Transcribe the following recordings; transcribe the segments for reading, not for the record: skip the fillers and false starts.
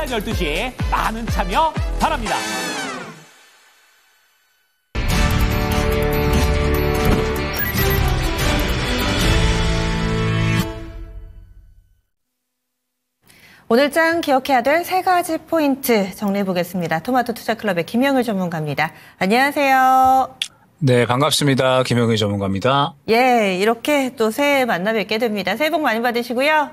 오전 12시 많은 참여 바랍니다. 오늘장 기억해야 될 세 가지 포인트 정리해보겠습니다. 토마토 투자클럽의 김영일 전문가입니다. 안녕하세요. 네, 반갑습니다. 김영일 전문가입니다. 예, 이렇게 또 새해 만나 뵙게 됩니다. 새해 복 많이 받으시고요.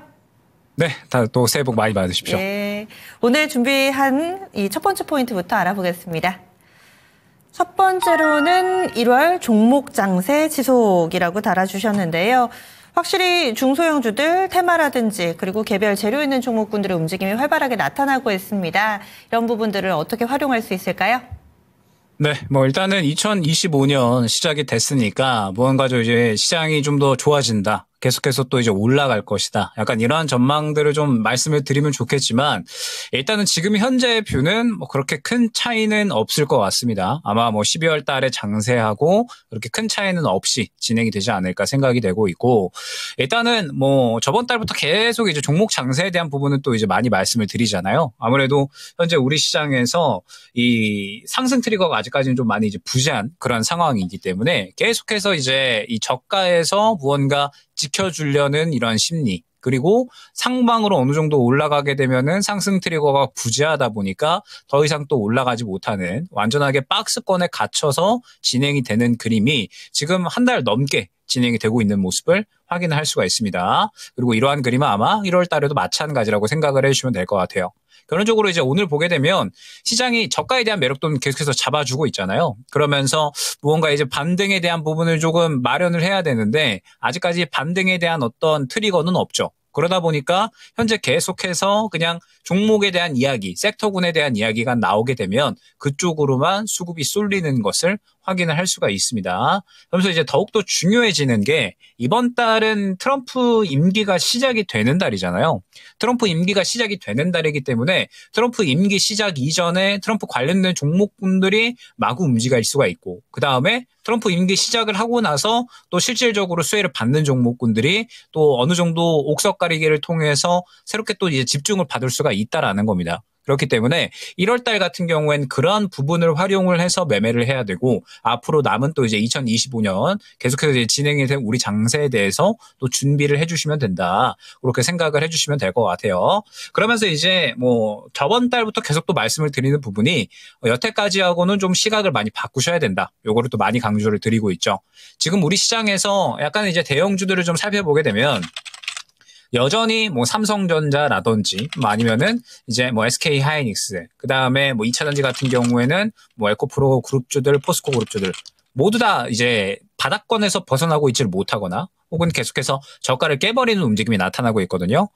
네, 또 새해 복 많이 받으십시오. 예, 오늘 준비한 이 첫 번째 포인트부터 알아보겠습니다. 첫 번째로는 1월 종목 장세 지속이라고 달아주셨는데요. 확실히 중소형주들 테마라든지 그리고 개별 재료 있는 종목군들의 움직임이 활발하게 나타나고 있습니다. 이런 부분들을 어떻게 활용할 수 있을까요? 네, 일단은 2025년 시작이 됐으니까 무언가 좀 이제 시장이 좀 더 좋아진다. 계속해서 또 이제 올라갈 것이다. 약간 이러한 전망들을 좀 말씀을 드리면 좋겠지만 일단은 지금 현재의 뷰는 그렇게 큰 차이는 없을 것 같습니다. 아마 12월 달에 장세하고 그렇게 큰 차이는 없이 진행이 되지 않을까 생각이 되고 있고 일단은 저번 달부터 계속 이제 종목 장세에 대한 부분은 또 이제 많이 말씀을 드리잖아요. 아무래도 현재 우리 시장에서 이 상승 트리거가 아직까지는 좀 많이 이제 부재한 그런 상황이기 때문에 계속해서 이제 이 저가에서 무언가 지켜주려는 이런 심리 그리고 상방으로 어느 정도 올라가게 되면은 상승 트리거가 부재하다 보니까 더 이상 또 올라가지 못하는 완전하게 박스권에 갇혀서 진행이 되는 그림이 지금 한 달 넘게 진행이 되고 있는 모습을 확인할 수가 있습니다. 그리고 이러한 그림은 아마 1월 달에도 마찬가지라고 생각을 해주시면 될 것 같아요. 결론적으로 이제 오늘 보게 되면 시장이 저가에 대한 매력도는 계속해서 잡아주고 있잖아요. 그러면서 무언가 이제 반등에 대한 부분을 조금 마련을 해야 되는데 아직까지 반등에 대한 어떤 트리거는 없죠. 그러다 보니까 현재 계속해서 그냥 종목에 대한 이야기, 섹터군에 대한 이야기가 나오게 되면 그쪽으로만 수급이 쏠리는 것을 확인을 할 수가 있습니다. 그러면서 이제 더욱더 중요해지는 게 이번 달은 트럼프 임기가 시작이 되는 달이잖아요. 트럼프 임기가 시작이 되는 달이기 때문에 트럼프 임기 시작 이전에 트럼프 관련된 종목군들이 마구 움직일 수가 있고 그다음에 트럼프 임기 시작을 하고 나서 또 실질적으로 수혜를 받는 종목군들이 또 어느 정도 옥석 가리기를 통해서 새롭게 또 이제 집중을 받을 수가 있다라는 겁니다. 그렇기 때문에 1월 달 같은 경우에는 그러한 부분을 활용을 해서 매매를 해야 되고 앞으로 남은 또 이제 2025년 계속해서 이제 진행이 된 우리 장세에 대해서 또 준비를 해주시면 된다. 그렇게 생각을 해주시면 될 것 같아요. 그러면서 이제 저번 달부터 계속 또 말씀을 드리는 부분이 여태까지하고는 좀 시각을 많이 바꾸셔야 된다. 요거를 또 많이 강조를 드리고 있죠. 지금 우리 시장에서 약간 이제 대형주들을 좀 살펴보게 되면 여전히 삼성전자라든지 아니면은 이제 SK 하이닉스 그다음에 2차전지 같은 경우에는 에코프로 그룹주들, 포스코 그룹주들 모두 다 이제 바닥권에서 벗어나고 있지를 못하거나 혹은 계속해서 저가를 깨버리는 움직임이 나타나고 있거든요.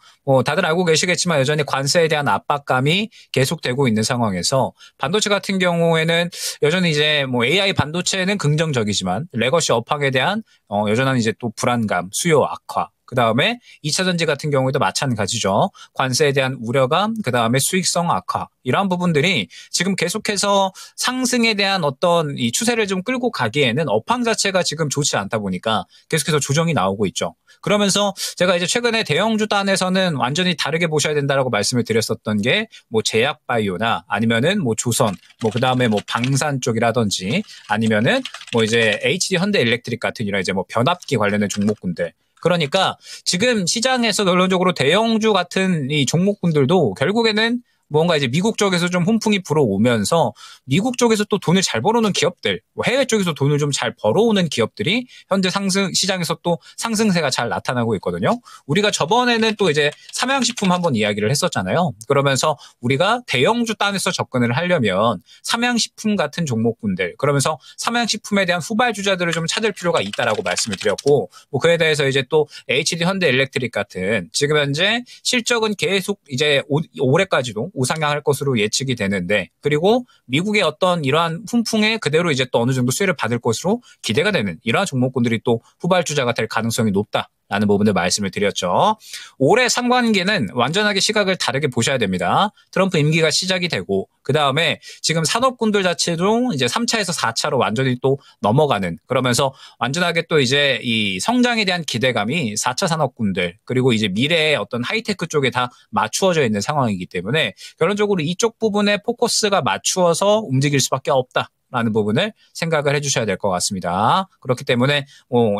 다들 알고 계시겠지만 여전히 관세에 대한 압박감이 계속되고 있는 상황에서 반도체 같은 경우에는 여전히 이제 AI 반도체는 긍정적이지만 레거시 업황에 대한 여전한 이제 또 불안감, 수요 악화 그다음에 2차전지 같은 경우에도 마찬가지죠. 관세에 대한 우려감, 그다음에 수익성 악화 이러한 부분들이 지금 계속해서 상승에 대한 어떤 이 추세를 좀 끌고 가기에는 업황 자체가 지금 좋지 않다 보니까 계속해서 조정이 나오고 있죠. 그러면서 제가 이제 최근에 대형주 단에서는 완전히 다르게 보셔야 된다라고 말씀을 드렸었던 게 제약바이오나 아니면은 조선, 그다음에 방산 쪽이라든지 아니면은 이제 HD 현대일렉트릭 같은 이런 이제 변압기 관련된 종목군들 그러니까 지금 시장에서 결론적으로 대형주 같은 이 종목군들도 결국에는 뭔가 이제 미국 쪽에서 좀 훈풍이 불어오면서 미국 쪽에서 또 돈을 잘 벌어오는 기업들, 해외 쪽에서 돈을 좀 잘 벌어오는 기업들이 현재 시장에서 또 상승세가 잘 나타나고 있거든요. 우리가 저번에는 또 이제 삼양식품 한번 이야기를 했었잖아요. 그러면서 우리가 대형주 단에서 접근을 하려면 삼양식품 같은 종목군들, 그러면서 삼양식품에 대한 후발주자들을 좀 찾을 필요가 있다라고 말씀을 드렸고, 그에 대해서 이제 또 HD 현대일렉트릭 같은 지금 현재 실적은 계속 이제 올해까지도 우상향할 것으로 예측이 되는데 그리고 미국의 어떤 이러한 훈풍에 그대로 이제 또 어느 정도 수혜를 받을 것으로 기대가 되는 이러한 종목군들이 또 후발주자가 될 가능성이 높다. 라는 부분을 말씀을 드렸죠. 올해 상반기는 완전하게 시각을 다르게 보셔야 됩니다. 트럼프 임기가 시작이 되고 그 다음에 지금 산업군들 자체도 이제 3차에서 4차로 완전히 또 넘어가는 그러면서 완전하게 또 이제 이 성장에 대한 기대감이 4차 산업군들 그리고 이제 미래의 어떤 하이테크 쪽에 다 맞추어져 있는 상황이기 때문에 결론적으로 이쪽 부분에 포커스가 맞추어서 움직일 수밖에 없다. 라는 부분을 생각을 해주셔야 될 것 같습니다. 그렇기 때문에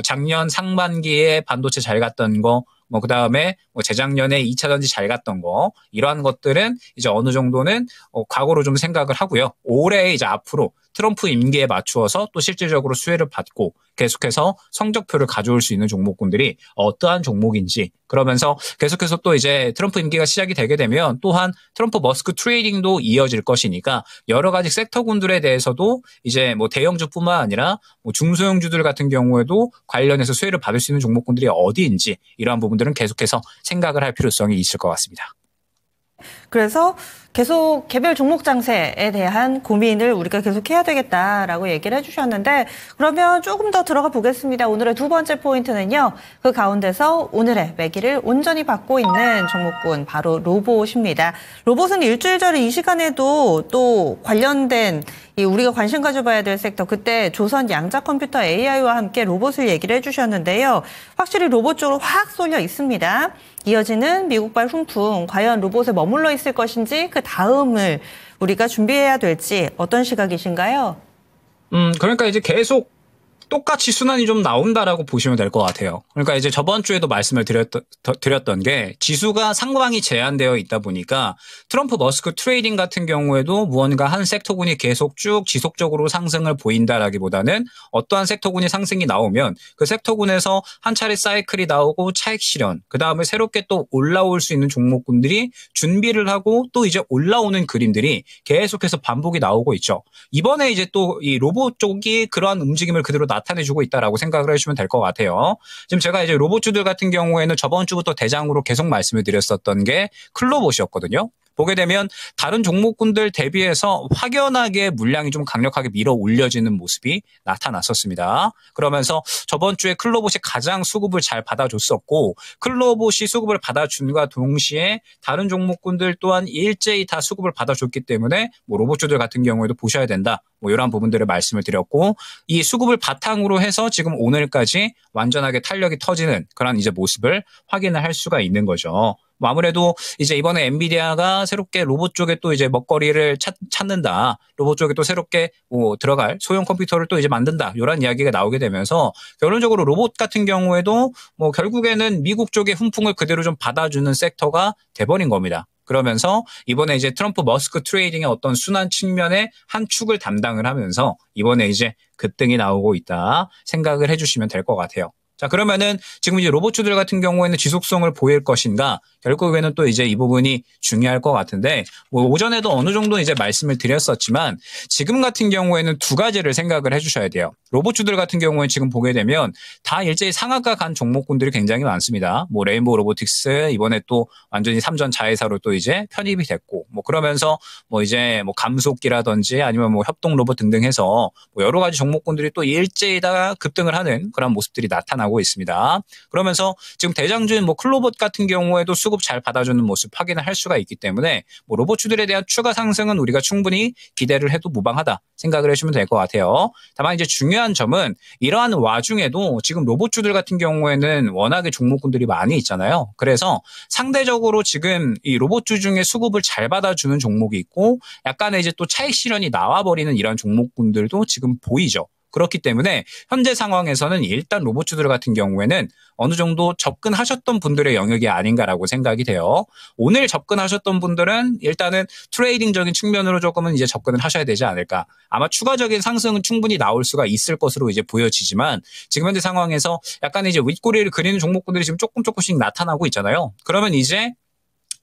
작년 상반기에 반도체 잘 갔던 거, 그 다음에 재작년에 2차 전지 잘 갔던 거 이러한 것들은 이제 어느 정도는 과거로 좀 생각을 하고요. 올해 이제 앞으로 트럼프 임기에 맞추어서 또 실질적으로 수혜를 받고 계속해서 성적표를 가져올 수 있는 종목군들이 어떠한 종목인지 그러면서 계속해서 또 이제 트럼프 임기가 시작이 되게 되면 또한 트럼프 머스크 트레이딩도 이어질 것이니까 여러 가지 섹터군들에 대해서도 이제 뭐 대형주뿐만 아니라 뭐 중소형주들 같은 경우에도 관련해서 수혜를 받을 수 있는 종목군들이 어디인지 이러한 부분들은 계속해서 생각을 할 필요성이 있을 것 같습니다. 그래서 계속 개별 종목 장세에 대한 고민을 우리가 계속 해야 되겠다라고 얘기를 해주셨는데 그러면 조금 더 들어가 보겠습니다. 오늘의 두 번째 포인트는요. 그 가운데서 오늘의 매기를 온전히 받고 있는 종목군 바로 로봇입니다. 로봇은 일주일 전에 이 시간에도 또 관련된 우리가 관심 가져봐야 될 섹터 그때 조선 양자컴퓨터 AI와 함께 로봇을 얘기를 해주셨는데요. 확실히 로봇 쪽으로 확 쏠려 있습니다. 이어지는 미국발 훈풍 과연 로봇에 머물러 있을 것인지 그 다음을 우리가 준비해야 될지 어떤 시각이신가요? 그러니까 이제 계속 똑같이 순환이 좀 나온다라고 보시면 될 것 같아요. 그러니까 이제 저번 주에도 말씀을 드렸던 게 지수가 상방이 제한되어 있다 보니까 트럼프 머스크 트레이딩 같은 경우에도 무언가 한 섹터군이 계속 쭉 지속적으로 상승을 보인다라기보다는 어떠한 섹터군이 상승이 나오면 그 섹터군에서 한 차례 사이클이 나오고 차익 실현, 그 다음에 새롭게 또 올라올 수 있는 종목군들이 준비를 하고 또 이제 올라오는 그림들이 계속해서 반복이 나오고 있죠. 이번에 이제 또 이 로봇 쪽이 그러한 움직임을 그대로 나타내주고 있다라고 생각을 해주시면 될 것 같아요. 지금 제가 이제 로봇주들 같은 경우에는 저번 주부터 대장으로 계속 말씀을 드렸었던 게 클로봇이었거든요. 보게 되면 다른 종목군들 대비해서 확연하게 물량이 좀 강력하게 밀어 올려지는 모습이 나타났었습니다. 그러면서 저번 주에 클로봇이 가장 수급을 잘 받아줬었고 클로봇이 수급을 받아준과 동시에 다른 종목군들 또한 일제히 다 수급을 받아줬기 때문에 뭐 로봇주들 같은 경우에도 보셔야 된다. 뭐 이런 부분들을 말씀을 드렸고 이 수급을 바탕으로 해서 지금 오늘까지 완전하게 탄력이 터지는 그런 이제 모습을 확인을 할 수가 있는 거죠. 뭐 아무래도 이제 이번에 엔비디아가 새롭게 로봇 쪽에 또 이제 먹거리를 찾는다. 로봇 쪽에 또 새롭게 뭐 들어갈 소형 컴퓨터를 또 이제 만든다. 이런 이야기가 나오게 되면서 결론적으로 로봇 같은 경우에도 뭐 결국에는 미국 쪽의 훈풍을 그대로 좀 받아주는 섹터가 돼버린 겁니다. 그러면서 이번에 이제 트럼프 머스크 트레이딩의 어떤 순환 측면의 한 축을 담당을 하면서 이번에 이제 급등이 나오고 있다 생각을 해주시면 될 것 같아요. 자, 그러면은 지금 이제 로봇주들 같은 경우에는 지속성을 보일 것인가? 결국에는 또 이제 이 부분이 중요할 것 같은데, 뭐 오전에도 어느 정도 이제 말씀을 드렸었지만, 지금 같은 경우에는 두 가지를 생각을 해주셔야 돼요. 로봇주들 같은 경우에 지금 보게 되면 다 일제히 상한가 간 종목군들이 굉장히 많습니다. 뭐 레인보우 로보틱스 이번에 또 완전히 3전 자회사로 또 이제 편입이 됐고, 뭐 그러면서 뭐 이제 뭐 감속기라든지 아니면 뭐 협동 로봇 등등 해서 뭐 여러 가지 종목군들이 또 일제히 다 급등을 하는 그런 모습들이 나타나고 있습니다. 그러면서 지금 대장주인 뭐 클로봇 같은 경우에도 수급 잘 받아주는 모습 확인을 할 수가 있기 때문에 뭐 로봇주들에 대한 추가 상승은 우리가 충분히 기대를 해도 무방하다 생각을 해주면 될 것 같아요. 다만 이제 중요한 점은 이러한 와중에도 지금 로봇주들 같은 경우에는 워낙에 종목군들이 많이 있잖아요. 그래서 상대적으로 지금 이 로봇주 중에 수급을 잘 받아주는 종목이 있고 약간의 이제 또 차익 실현이 나와버리는 이런 종목군들도 지금 보이죠. 그렇기 때문에 현재 상황에서는 일단 로봇주들 같은 경우에는 어느 정도 접근하셨던 분들의 영역이 아닌가라고 생각이 돼요. 오늘 접근하셨던 분들은 일단은 트레이딩적인 측면으로 조금은 이제 접근을 하셔야 되지 않을까. 아마 추가적인 상승은 충분히 나올 수가 있을 것으로 이제 보여지지만 지금 현재 상황에서 약간 이제 윗꼬리를 그리는 종목군들이 지금 조금씩 나타나고 있잖아요. 그러면 이제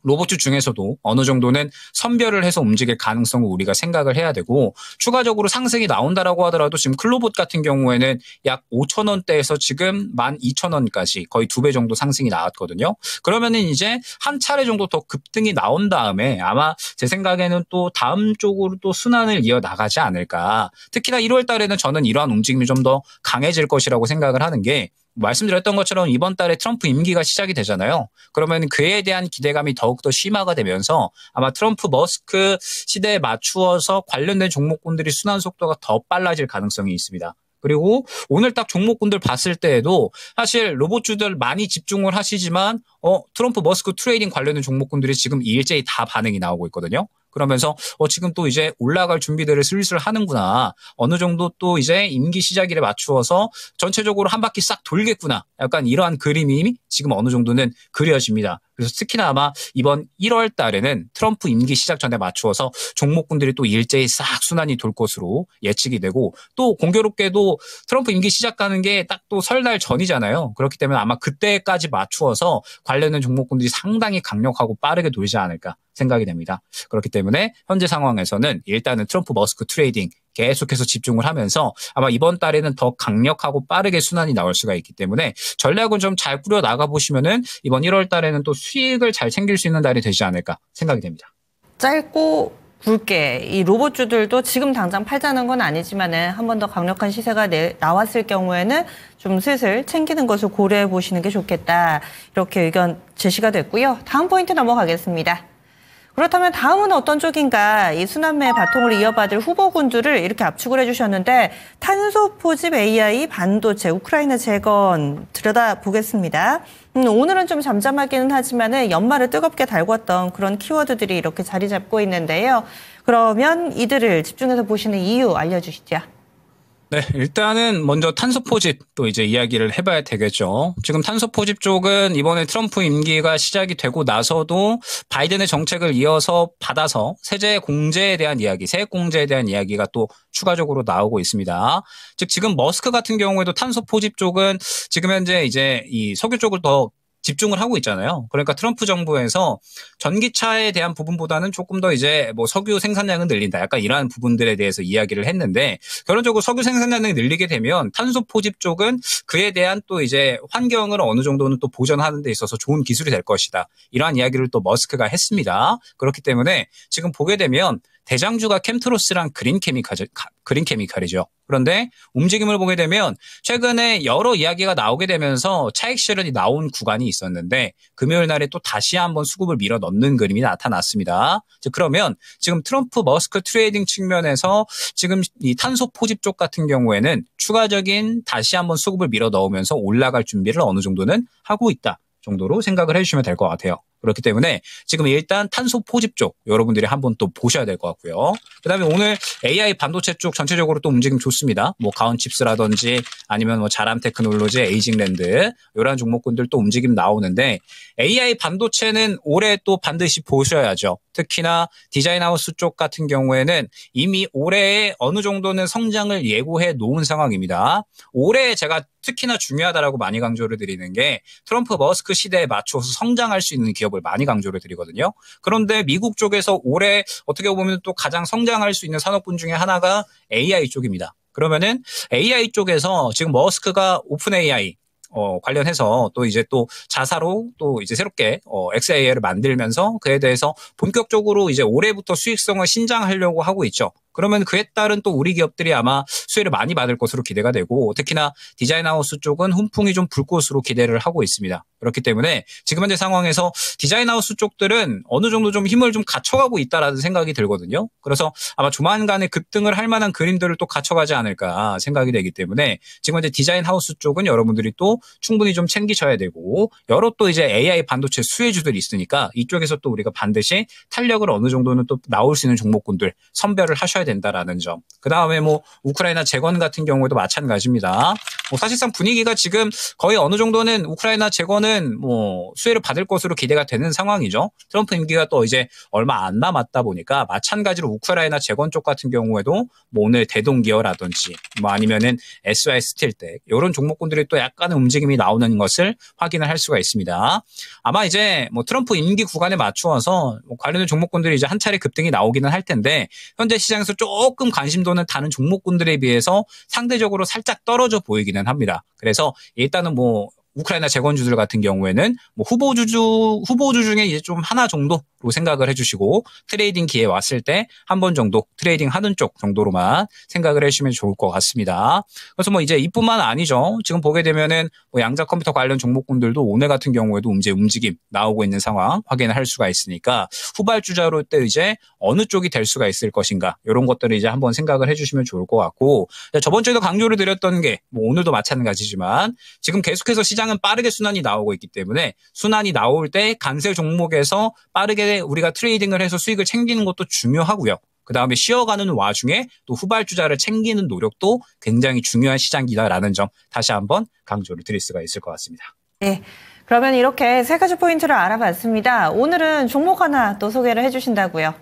로봇주 중에서도 어느 정도는 선별을 해서 움직일 가능성을 우리가 생각을 해야 되고 추가적으로 상승이 나온다라고 하더라도 지금 클로봇 같은 경우에는 약 5,000원대에서 지금 12,000원까지 거의 2배 정도 상승이 나왔거든요. 그러면은 이제 한 차례 정도 더 급등이 나온 다음에 아마 제 생각에는 또 다음 쪽으로 또 순환을 이어나가지 않을까. 특히나 1월 달에는 저는 이러한 움직임이 좀 더 강해질 것이라고 생각을 하는 게 말씀드렸던 것처럼 이번 달에 트럼프 임기가 시작이 되잖아요. 그러면 그에 대한 기대감이 더욱더 심화가 되면서 아마 트럼프 머스크 시대에 맞추어서 관련된 종목군들이 순환 속도가 더 빨라질 가능성이 있습니다. 그리고 오늘 딱 종목군들 봤을 때에도 사실 로봇주들 많이 집중을 하시지만 트럼프 머스크 트레이딩 관련된 종목군들이 지금 일제히 다 반응이 나오고 있거든요. 그러면서 지금 또 이제 올라갈 준비들을 슬슬 하는구나. 어느 정도 또 이제 임기 시작일에 맞추어서 전체적으로 한 바퀴 싹 돌겠구나. 약간 이러한 그림이 지금 어느 정도는 그려집니다. 그래서 특히나 아마 이번 1월 달에는 트럼프 임기 시작 전에 맞추어서 종목군들이 또 일제히 싹 순환이 돌 것으로 예측이 되고 또 공교롭게도 트럼프 임기 시작하는 게 딱 또 설날 전이잖아요. 그렇기 때문에 아마 그때까지 맞추어서 관련된 종목군들이 상당히 강력하고 빠르게 돌지 않을까 생각이 됩니다. 그렇기 때문에 현재 상황에서는 일단은 트럼프 머스크 트레이딩 계속해서 집중을 하면서 아마 이번 달에는 더 강력하고 빠르게 순환이 나올 수가 있기 때문에 전략은 좀 잘 꾸려 나가 보시면은 이번 1월 달에는 또 수익을 잘 챙길 수 있는 달이 되지 않을까 생각이 됩니다. 짧고 굵게 이 로봇주들도 지금 당장 팔자는 건 아니지만은 한 번 더 강력한 시세가 나왔을 경우에는 좀 슬슬 챙기는 것을 고려해 보시는 게 좋겠다. 이렇게 의견 제시가 됐고요. 다음 포인트 넘어가겠습니다. 그렇다면 다음은 어떤 쪽인가? 이 순환매의 바통을 이어받을 후보군들을 이렇게 압축을 해주셨는데 탄소 포집 AI, 반도체, 우크라이나 재건 들여다보겠습니다. 오늘은 좀 잠잠하기는 하지만은 연말을 뜨겁게 달궜던 그런 키워드들이 이렇게 자리 잡고 있는데요. 그러면 이들을 집중해서 보시는 이유 알려주시죠. 네, 일단은 먼저 탄소 포집 또 이제 이야기를 해봐야 되겠죠. 지금 탄소 포집 쪽은 이번에 트럼프 임기가 시작이 되고 나서도 바이든의 정책을 이어서 받아서 세제 공제에 대한 이야기, 세액 공제에 대한 이야기가 또 추가적으로 나오고 있습니다. 즉 지금 머스크 같은 경우에도 탄소 포집 쪽은 지금 현재 이제 이 석유 쪽을 더 집중을 하고 있잖아요. 그러니까 트럼프 정부에서 전기차에 대한 부분보다는 조금 더 이제 뭐 석유 생산량을 늘린다. 약간 이러한 부분들에 대해서 이야기를 했는데 결론적으로 석유 생산량을 늘리게 되면 탄소 포집 쪽은 그에 대한 또 이제 환경을 어느 정도는 또 보전하는 데 있어서 좋은 기술이 될 것이다. 이러한 이야기를 또 머스크가 했습니다. 그렇기 때문에 지금 보게 되면 대장주가 캠트로스랑 그린케미칼이죠. 그런데 움직임을 보게 되면 최근에 여러 이야기가 나오게 되면서 차익 실현이 나온 구간이 있었는데 금요일 날에 또 다시 한번 수급을 밀어 넣는 그림이 나타났습니다. 즉 그러면 지금 트럼프 머스크 트레이딩 측면에서 지금 이 탄소 포집 쪽 같은 경우에는 추가적인 다시 한번 수급을 밀어 넣으면서 올라갈 준비를 어느 정도는 하고 있다 정도로 생각을 해주시면 될 것 같아요. 그렇기 때문에 지금 일단 탄소 포집 쪽 여러분들이 한번 또 보셔야 될 것 같고요. 그다음에 오늘 AI 반도체 쪽 전체적으로 또 움직임 좋습니다. 뭐 가온칩스라든지 아니면 뭐 자람 테크놀로지, 에이징랜드 이런 종목군들 또 움직임 나오는데 AI 반도체는 올해 또 반드시 보셔야죠. 특히나 디자인하우스 쪽 같은 경우에는 이미 올해에 어느 정도는 성장을 예고해 놓은 상황입니다. 올해 제가 특히나 중요하다라고 많이 강조를 드리는 게 트럼프 머스크 시대에 맞춰서 성장할 수 있는 기업을 많이 강조를 드리거든요. 그런데 미국 쪽에서 올해 어떻게 보면 또 가장 성장할 수 있는 산업군 중에 하나가 AI 쪽입니다. 그러면은 AI 쪽에서 지금 머스크가 오픈 AI 관련해서 또 이제 또 자사로 또 이제 새롭게 XAI를 만들면서 그에 대해서 본격적으로 이제 올해부터 수익성을 신장하려고 하고 있죠. 그러면 그에 따른 또 우리 기업들이 아마 수혜를 많이 받을 것으로 기대가 되고 특히나 디자인하우스 쪽은 훈풍이 좀 불 것으로 기대를 하고 있습니다. 그렇기 때문에 지금 현재 상황에서 디자인하우스 쪽들은 어느 정도 좀 힘을 좀 갖춰가고 있다라는 생각이 들거든요. 그래서 아마 조만간에 급등을 할 만한 그림들을 또 갖춰가지 않을까 생각이 되기 때문에 지금 현재 디자인하우스 쪽은 여러분들이 또 충분히 좀 챙기셔야 되고 여러 또 이제 AI 반도체 수혜주들이 있으니까 이쪽에서 또 우리가 반드시 탄력을 어느 정도는 또 나올 수 있는 종목군들 선별을 하셔야 된다라는 점. 그 다음에 뭐 우크라이나 재건 같은 경우에도 마찬가지입니다. 뭐 사실상 분위기가 지금 거의 어느 정도는 우크라이나 재건은 뭐 수혜를 받을 것으로 기대가 되는 상황이죠. 트럼프 임기가 또 이제 얼마 안 남았다 보니까 마찬가지로 우크라이나 재건 쪽 같은 경우에도 뭐 오늘 대동기어라든지 뭐 아니면은 SY 스틸텍 이런 종목군들이 또 약간의 움직임이 나오는 것을 확인을 할 수가 있습니다. 아마 이제 뭐 트럼프 임기 구간에 맞추어서 뭐 관련된 종목군들이 이제 한 차례 급등이 나오기는 할 텐데 현재 시장에서 조금 관심도는 다른 종목군들에 비해서 상대적으로 살짝 떨어져 보이기는 합니다. 그래서 일단은 뭐 우크라이나 재건주들 같은 경우에는 뭐 후보주 중에 이제 좀 하나 정도로 생각을 해주시고 트레이딩 기회 왔을 때 한 번 정도 트레이딩 하는 쪽 정도로만 생각을 해주시면 좋을 것 같습니다. 그래서 뭐 이제 이뿐만 아니죠. 지금 보게 되면은 뭐 양자 컴퓨터 관련 종목군들도 오늘 같은 경우에도 이제 움직임 나오고 있는 상황 확인을 할 수가 있으니까 후발주자로 때 이제 어느 쪽이 될 수가 있을 것인가 이런 것들을 이제 한번 생각을 해주시면 좋을 것 같고 저번 주에도 강조를 드렸던 게 뭐 오늘도 마찬가지지만 지금 계속해서 시장은 빠르게 순환이 나오고 있기 때문에 순환이 나올 때 간세 종목에서 빠르게 우리가 트레이딩을 해서 수익을 챙기는 것도 중요하고요. 그 다음에 쉬어가는 와중에 또 후발주자를 챙기는 노력도 굉장히 중요한 시장이다라는 점 다시 한번 강조를 드릴 수가 있을 것 같습니다. 네. 그러면 이렇게 세 가지 포인트를 알아봤습니다. 오늘은 종목 하나 또 소개를 해주신다고요?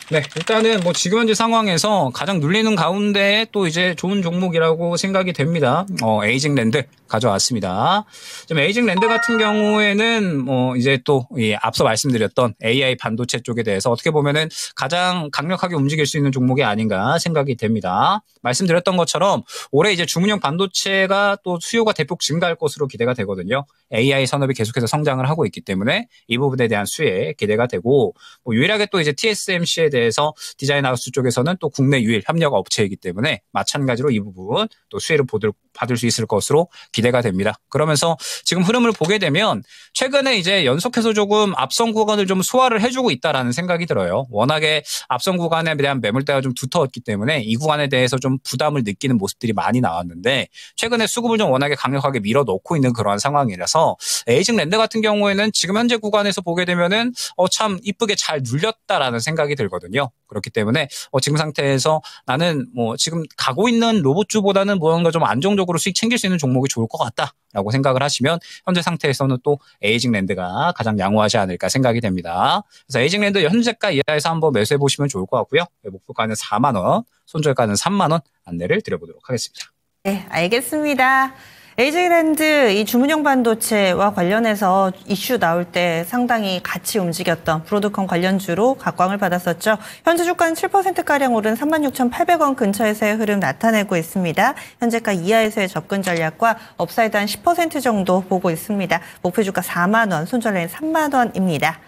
네, 일단은 뭐 지금 현재 상황에서 가장 눌리는 가운데 또 이제 좋은 종목이라고 생각이 됩니다. 에이징랜드 가져왔습니다. 좀 에이징랜드 같은 경우에는 뭐 이제 또 앞서 말씀드렸던 AI 반도체 쪽에 대해서 어떻게 보면은 가장 강력하게 움직일 수 있는 종목이 아닌가 생각이 됩니다. 말씀드렸던 것처럼 올해 이제 주문형 반도체가 또 수요가 대폭 증가할 것으로 기대가 되거든요. AI 산업이 계속해서 성장을 하고 있기 때문에 이 부분에 대한 수혜 기대가 되고 뭐 유일하게 또 이제 TSMC에 대해서 디자인 하우스 쪽에서는 또 국내 유일 협력 업체이기 때문에 마찬가지로 이 부분 또 수혜를 받을 수 있을 것으로 기대가 됩니다. 그러면서 지금 흐름을 보게 되면 최근에 이제 연속해서 조금 앞선 구간을 좀 소화를 해주고 있다라는 생각이 들어요. 워낙에 앞선 구간에 대한 매물대가 좀 두터웠기 때문에 이 구간에 대해서 좀 부담을 느끼는 모습들이 많이 나왔는데 최근에 수급을 좀 워낙에 강력하게 밀어넣고 있는 그러한 상황이라서 에이징랜드 같은 경우에는 지금 현재 구간에서 보게 되면은 참 이쁘게 잘 눌렸다라는 생각이 들거든요. 그렇기 때문에 지금 상태에서 나는 뭐 지금 가고 있는 로봇주보다는 무언가 좀 안정적으로 수익 챙길 수 있는 종목이 좋을 것 같다라고 생각을 하시면 현재 상태에서는 또 에이징랜드가 가장 양호하지 않을까 생각이 됩니다. 그래서 에이징랜드 현재가 이하에서 한번 매수해 보시면 좋을 것 같고요. 목표가는 4만 원, 손절가는 3만 원 안내를 드려보도록 하겠습니다. 네, 알겠습니다. 에이징랜드 이 주문형 반도체와 관련해서 이슈 나올 때 상당히 같이 움직였던 브로드컴 관련주로 각광을 받았었죠. 현재 주가는 7%가량 오른 36,800원 근처에서의 흐름 나타내고 있습니다. 현재가 이하에서의 접근 전략과 업사이드 한 10% 정도 보고 있습니다. 목표 주가 4만 원, 손절가는 3만 원입니다.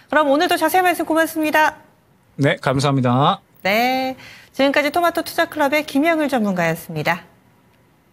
그럼 오늘도 자세한 말씀 고맙습니다. 네, 감사합니다. 네, 지금까지 토마토 투자클럽의 김영일 전문가였습니다.